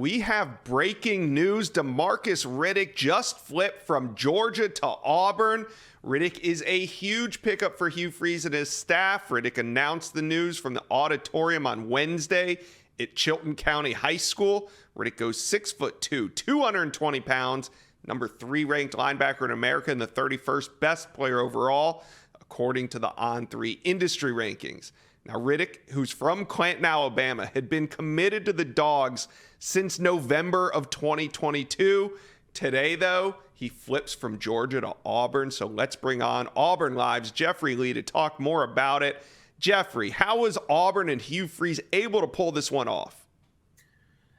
we have breaking news. Demarcus Riddick just flipped from Georgia to Auburn. Riddick is a huge pickup for Hugh Freeze and his staff. Riddick announced the news from the auditorium on Wednesday at Chilton County High School. Riddick goes 6'2", 220 pounds, number 3 ranked linebacker in America and the 31st best player overall, according to the On3 industry rankings. Now, Riddick, who's from Clanton, Alabama, had been committed to the Dogs since November of 2022. Today, though, he flips from Georgia to Auburn. So let's bring on Auburn Live's Jeffrey Lee to talk more about it. Jeffrey, how was Auburn and Hugh Freeze able to pull this one off?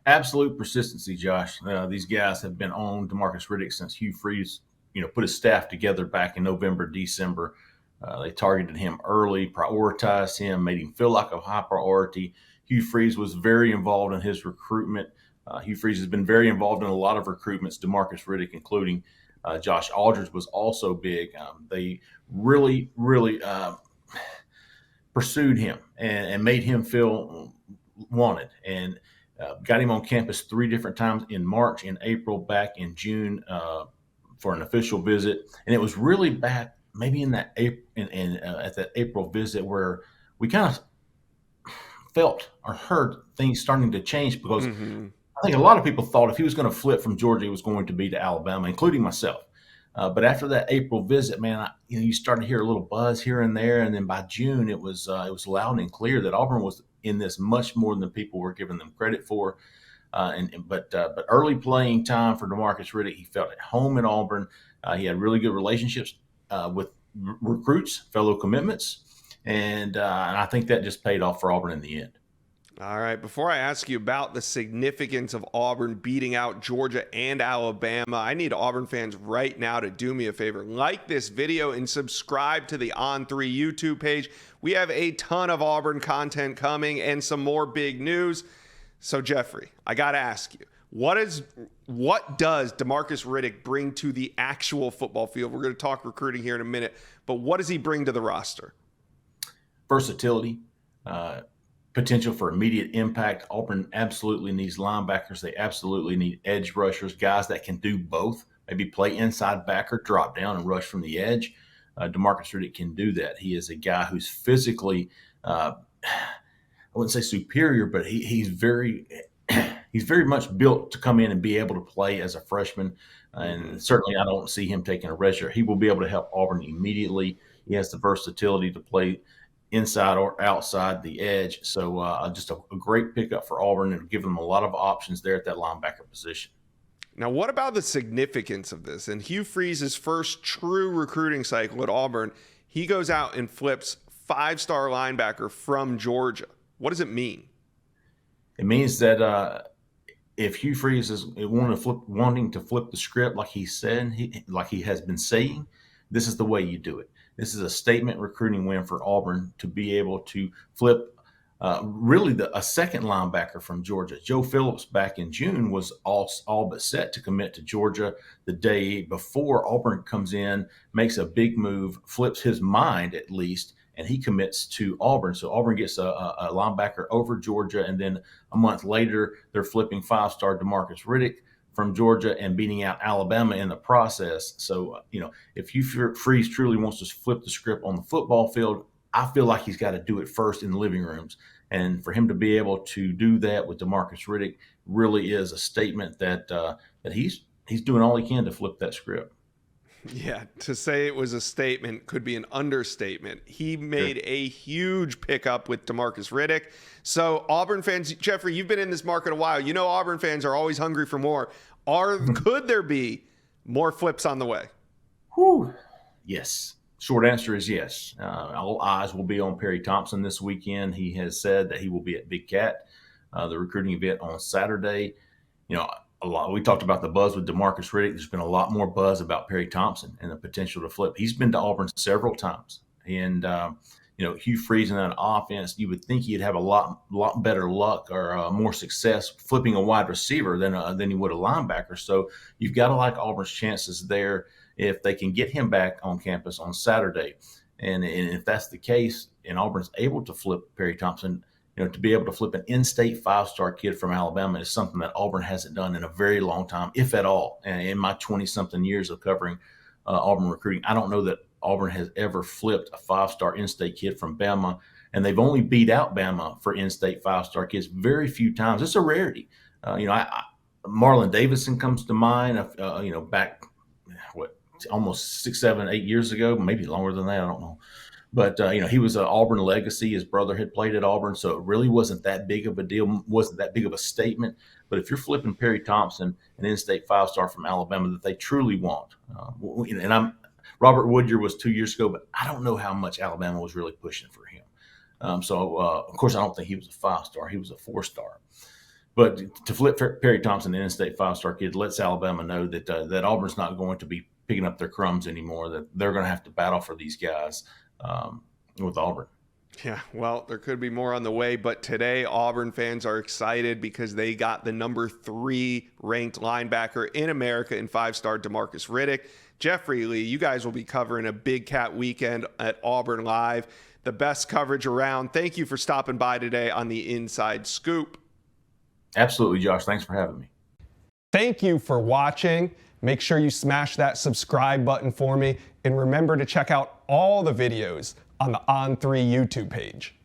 Absolute persistency, Josh. These guys have been on Demarcus Riddick since Hugh Freeze, put his staff together back in November, December. They targeted him early, prioritized him, made him feel like a high priority. Hugh Freeze was very involved in his recruitment. Hugh Freeze has been very involved in a lot of recruitments, Demarcus Riddick, including Josh Aldridge was also big. They really pursued him and made him feel wanted, and got him on campus 3 different times in March, in April, back in June for an official visit. And it was really back maybe in that at that April visit where we kind of felt or heard things starting to change, because I think a lot of people thought if he was going to flip from Georgia, it was going to be to Alabama, including myself. But after that April visit, man, you started to hear a little buzz here and there, and then by June, it was loud and clear that Auburn was in this much more than people were giving them credit for. But early playing time for Demarcus Riddick, he felt at home in Auburn. He had really good relationships with recruits, fellow commitments, and I think that just paid off for Auburn in the end. All right, before I ask you about the significance of Auburn beating out Georgia and Alabama, I need Auburn fans right now to do me a favor. Like this video and subscribe to the On3 YouTube page. We have a ton of Auburn content coming and some more big news. So, Jeffrey, I got to ask you, what does Demarcus Riddick bring to the actual football field? We're going to talk recruiting here in a minute, but what does he bring to the roster? Versatility, potential for immediate impact. Auburn absolutely needs linebackers. They absolutely need edge rushers, guys that can do both, maybe play inside backer, drop down and rush from the edge. Demarcus Riddick can do that. He is a guy who's physically, I wouldn't say superior, but he's very much built to come in and be able to play as a freshman. And certainly I don't see him taking a redshirt. He will be able to help Auburn immediately. He has the versatility to play inside or outside the edge. So just a great pickup for Auburn, and give them a lot of options there at that linebacker position. Now, what about the significance of this? In Hugh Freeze's first true recruiting cycle at Auburn, he goes out and flips 5-star linebacker from Georgia. What does it mean? It means that if Hugh Freeze is wanting to flip the script, like he said, like he has been saying, this is the way you do it. This is a statement recruiting win for Auburn to be able to flip a second linebacker from Georgia. Joe Phillips back in June was all but set to commit to Georgia the day before. Auburn comes in, makes a big move, flips his mind at least, and he commits to Auburn. So Auburn gets a linebacker over Georgia, and then a month later, they're flipping 5-star Demarcus Riddick from Georgia and beating out Alabama in the process. So, if Hugh Freeze truly wants to flip the script on the football field, I feel like he's got to do it first in the living rooms. And for him to be able to do that with Demarcus Riddick really is a statement that he's doing all he can to flip that script. Yeah, to say it was a statement could be an understatement. He made a huge pickup with Demarcus Riddick. So Auburn fans, Jeffrey, you've been in this market a while. Auburn fans are always hungry for more. Could there be more flips on the way? Whew. Yes. Short answer is yes. All eyes will be on Perry Thompson this weekend. He has said that he will be at Big Cat, the recruiting event on Saturday. We talked about the buzz with Demarcus Riddick. There's been a lot more buzz about Perry Thompson and the potential to flip. He's been to Auburn several times, and Hugh Freeze in that offense, you would think he'd have a lot better luck or more success flipping a wide receiver than he would a linebacker. So you've got to like Auburn's chances there if they can get him back on campus on Saturday. And if that's the case, and Auburn's able to flip Perry Thompson, to be able to flip an in-state 5-star kid from Alabama is something that Auburn hasn't done in a very long time, if at all. And in my 20-something years of covering Auburn recruiting, I don't know that Auburn has ever flipped a 5-star in-state kid from Bama, and they've only beat out Bama for in-state 5-star kids very few times. It's a rarity. Marlon Davidson comes to mind. Back almost 6, 7, 8 years ago, maybe longer than that. I don't know. But, he was an Auburn legacy. His brother had played at Auburn, so it really wasn't that big of a deal, wasn't that big of a statement. But if you're flipping Perry Thompson, an in-state 5-star from Alabama that they truly want, Robert Woodyard was 2 years ago, but I don't know how much Alabama was really pushing for him. Of course, I don't think he was a 5-star. He was a 4-star. But to flip Perry Thompson, an in-state 5-star kid, lets Alabama know that Auburn's not going to be picking up their crumbs anymore, that they're going to have to battle for these guys with Auburn. Yeah, well, there could be more on the way, but today Auburn fans are excited because they got the number 3 ranked linebacker in America in 5-star Demarcus Riddick. Jeffrey Lee, you guys will be covering a Big Cat weekend at Auburn Live, the best coverage around. Thank you for stopping by today on the Inside Scoop. Absolutely, Josh. Thanks for having me. Thank you for watching. Make sure you smash that subscribe button for me. And remember to check out all the videos on the On3 YouTube page.